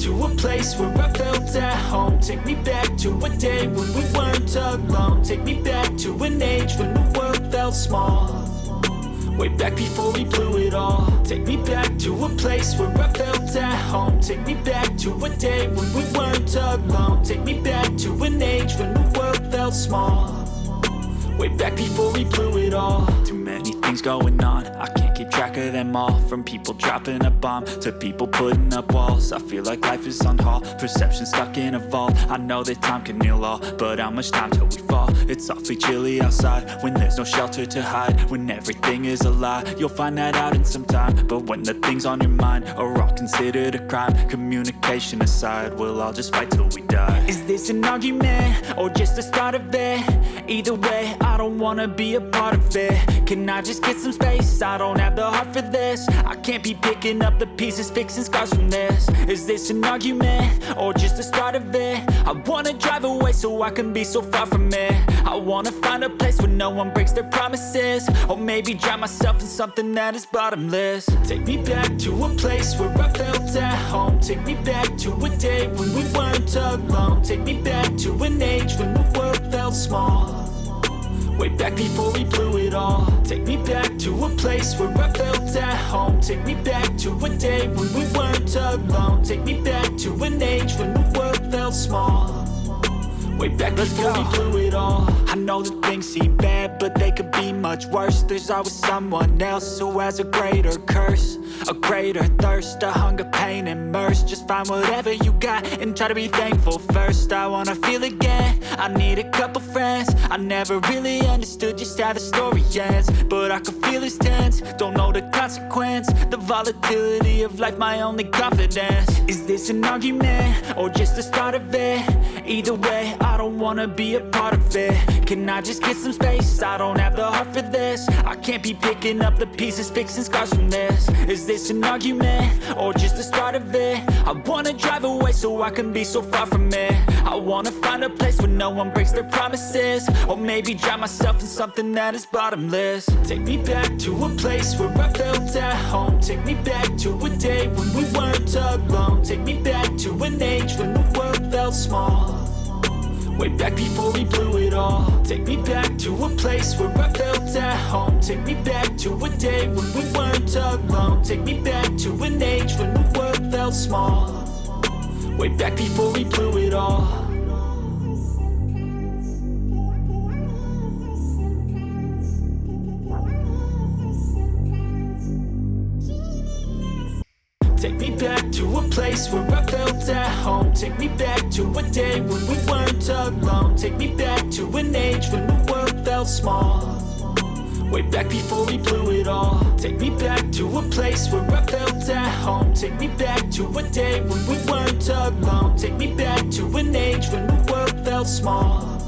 to a place where I felt at home. Take me back to a day when we weren't alone. Take me back to an age when the world felt small. Way back before we blew it all. Take me back to a place where I felt at home. Take me back to a day when we weren't alone. Take me back to an age when the world felt small. Way back before we blew it all. Too many things going on, I can't keep track of them all. From people dropping a bomb to people putting up walls. I feel like life is on hold, perception stuck in a vault. I know that time can heal all, but how much time till we fall? It's awfully chilly outside when there's no shelter to hide. When everything is a lie, you'll find that out in some time. But when the things on your mind are all considered a crime, communication aside, we'll all just fight till we die. Is this an argument or just the start of it? Either way, I don't wanna be a part of it. Can I just get some space? I don't have the heart for this. I can't be picking up the pieces, fixing scars from this. Is this an argument or just the start of it? I wanna drive away so I can be so far from it. I wanna find a place where no one breaks their promises. Or maybe drown myself in something that is bottomless. Take me back to a place where I felt at home. Take me back to a day when we weren't alone. Take me back to an age when the world felt small. Way back before we blew it all. Take me back to a place where I felt at home. Take me back to a day when we weren't alone. Take me back to an age when the world felt small. Way back before we blew it all. I know that things seem bad, but they could be much worse. There's always someone else who has a greater curse, a greater thirst, a hunger, pain, and mercy. Just find whatever you got and try to be thankful first. I wanna feel again, I need a couple friends. I never really understood just how the story ends, but I can feel it's tense, don't know the consequence. The volatility of life, my only confidence. Is this an argument or just the start of it? Either way, I don't wanna be a part of it. Can I just get some space? I don't have the heart for this. I can't be picking up the pieces, fixing scars from this. Is this an argument or just the start of it? I wanna drive away so I can be so far from it. I wanna find a place where no one breaks their promises. Or maybe drown myself in something that is bottomless. Take me back to a place where I felt at home. Take me back to a day when we weren't alone. Take me back to an age when the world felt small. Way back before we blew it all. Take me back to a place where I felt at home. Take me back to a day when we weren't alone. Take me back to an age when the world felt small. Way back before we blew it all. Take me back to a place where I felt at home. Take me back to a day when we weren't alone. Take me back to an age when the world felt small. Way back before we blew it all. Take me back to a place where I felt at home. Take me back to a day when we weren't alone. Take me back to an age when the world felt small.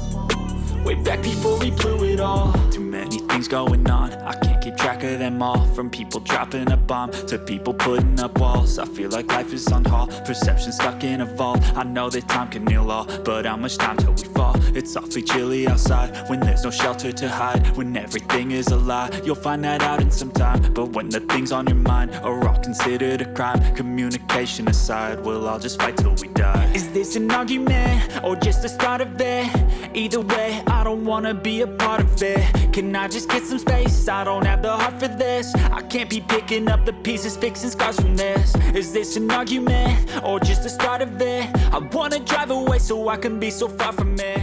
Way back before we blew it all. Too many things going on, I can't keep track of them all. From people dropping a bomb to people putting up walls. I feel like life is on hold, perception stuck in a vault. I know that time can heal all, but how much time till we fall? It's awfully chilly outside when there's no shelter to hide. When everything is a lie, you'll find that out in some time. But when the things on your mind are all considered a crime, communication aside, we'll all just fight till we die. Is this an argument or just the start of it? Either way, I don't wanna be a part of it. Can I just get some space? I don't have the heart for this. I can't be picking up the pieces, fixing scars from this. Is this an argument or just the start of it? I wanna drive away so I can be so far from it.